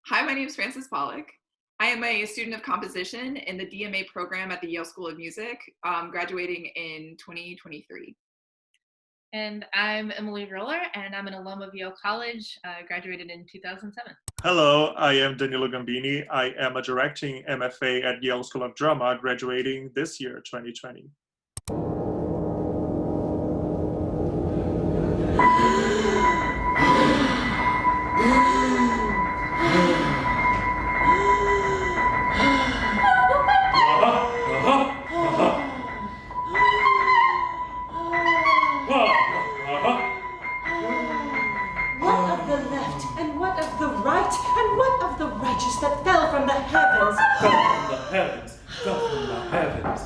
Hi, my name is Frances Pollock. I am a student of composition in the DMA program at the Yale School of Music, graduating in 2023. And I'm Emily Roller, and I'm an alum of Yale College, graduated in 2007. Hello, I am Danilo Gambini. I am a directing MFA at Yale School of Drama, graduating this year, 2020. That fell from the heavens. Fell from the heavens.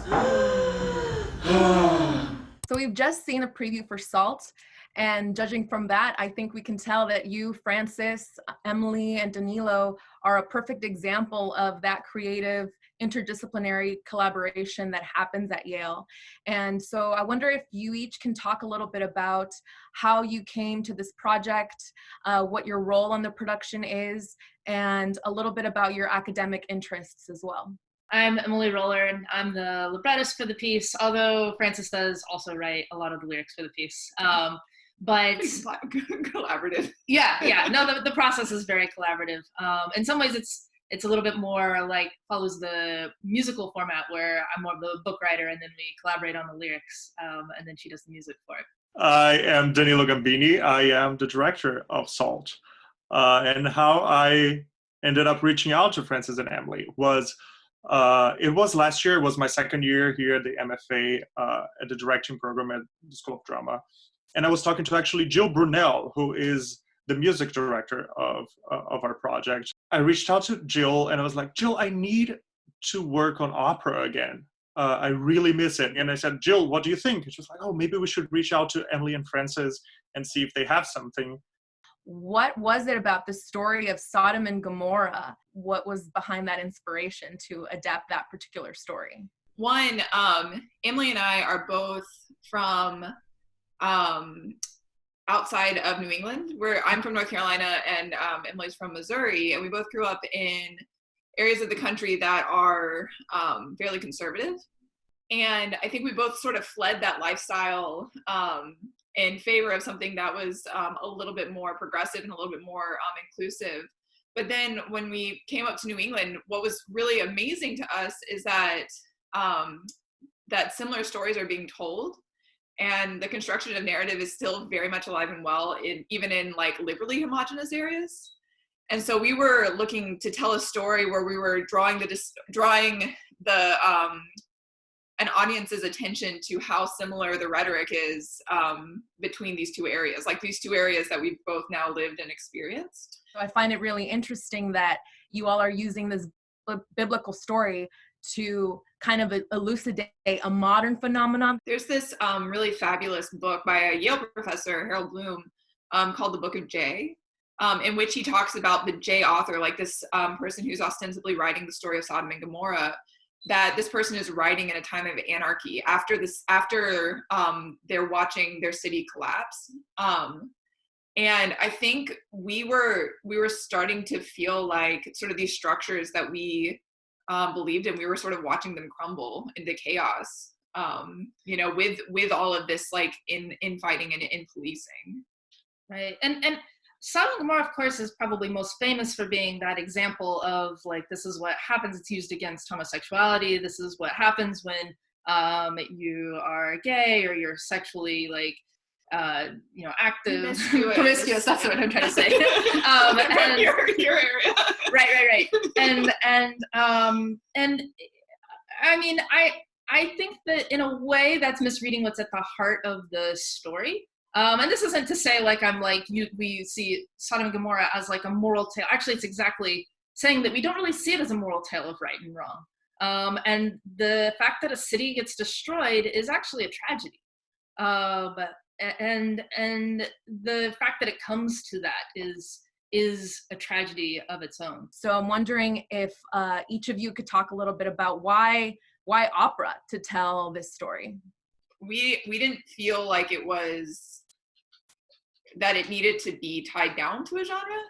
So we've just seen a preview for Salt, and judging from that, I think we can tell that you, Frances, Emily, and Danilo are a perfect example of that creative interdisciplinary collaboration that happens at Yale. And so I wonder if you each can talk a little bit about how you came to this project, what your role on the production is, and a little bit about your academic interests as well. I'm Emily Roller, and I'm the librettist for the piece, although Frances does also write a lot of the lyrics for the piece. But collaborative. Yeah. No, the process is very collaborative. In some ways, it's a little bit more like follows the musical format where I'm more of the book writer, and then we collaborate on the lyrics, and then she does the music for it. I am Danilo Gambini. I am the director of SALT. And how I ended up reaching out to Frances and Emily was, it was last year. It was my second year here at the MFA at the directing program at the School of Drama. And I was talking to actually Jill Brunel, who is the music director of our project. I reached out to Jill and I was like, Jill, I need to work on opera again. I really miss it. And I said, Jill, what do you think? And she was like, oh, maybe we should reach out to Emily and Frances and see if they have something. What was it about the story of Sodom and Gomorrah? What was behind that inspiration to adapt that particular story? One, Emily and I are both from outside of New England. I'm from North Carolina and Emily's from Missouri, and we both grew up in areas of the country that are fairly conservative. And I think we both sort of fled that lifestyle in favor of something that was a little bit more progressive and a little bit more inclusive. But then when we came up to New England, what was really amazing to us is that that similar stories are being told, and the construction of narrative is still very much alive and well, even in like liberally homogenous areas. And so we were looking to tell a story where we were drawing an audience's attention to how similar the rhetoric is between these two areas, like these two areas that we've both now lived and experienced. So I find it really interesting that you all are using this biblical story to kind of elucidate a modern phenomenon. There's this really fabulous book by a Yale professor, Harold Bloom, called The Book of J, in which he talks about the J author, like this person who's ostensibly writing the story of Sodom and Gomorrah, that this person is writing in a time of anarchy after they're watching their city collapse. And I think we were starting to feel like sort of these structures that we believed in, we were sort of watching them crumble into chaos, with all of this like infighting and in policing. Right. And Sodom and Gomorrah, of course, is probably most famous for being that example of like, this is what happens. It's used against homosexuality. This is what happens when you are gay or you're sexually like, active, promiscuous. That's what I'm trying to say. And your area. Right. And I mean, I think that in a way that's misreading what's at the heart of the story. And this isn't to say like we see Sodom and Gomorrah as like a moral tale. Actually, it's exactly saying that we don't really see it as a moral tale of right and wrong. And the fact that a city gets destroyed is actually a tragedy. And the fact that it comes to that is a tragedy of its own. So I'm wondering if each of you could talk a little bit about why opera to tell this story. We didn't feel like it was that it needed to be tied down to a genre.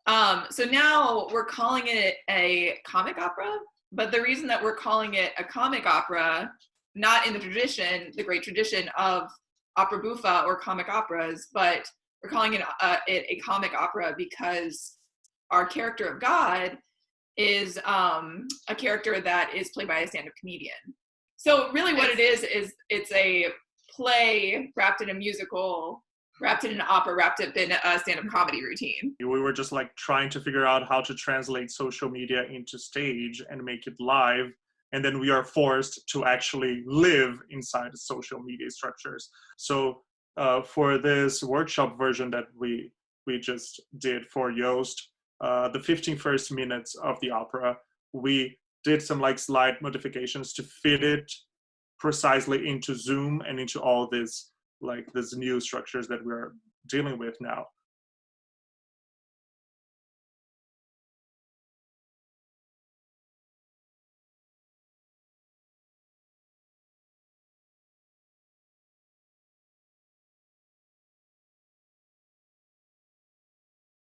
So now we're calling it a comic opera, but the reason that we're calling it a comic opera, not in the great tradition of opera buffa or comic operas, but we're calling it a comic opera because our character of God is a character that is played by a stand-up comedian. So really what it is it's a play wrapped in a musical, wrapped in an opera, wrapped up in a stand-up comedy routine. We were just like trying to figure out how to translate social media into stage and make it live. And then we are forced to actually live inside social media structures. So for this workshop version that we just did for Yoast, the 15 first minutes of the opera, we did some like slide modifications to fit it precisely into Zoom and into all this like these new structures that we're dealing with now.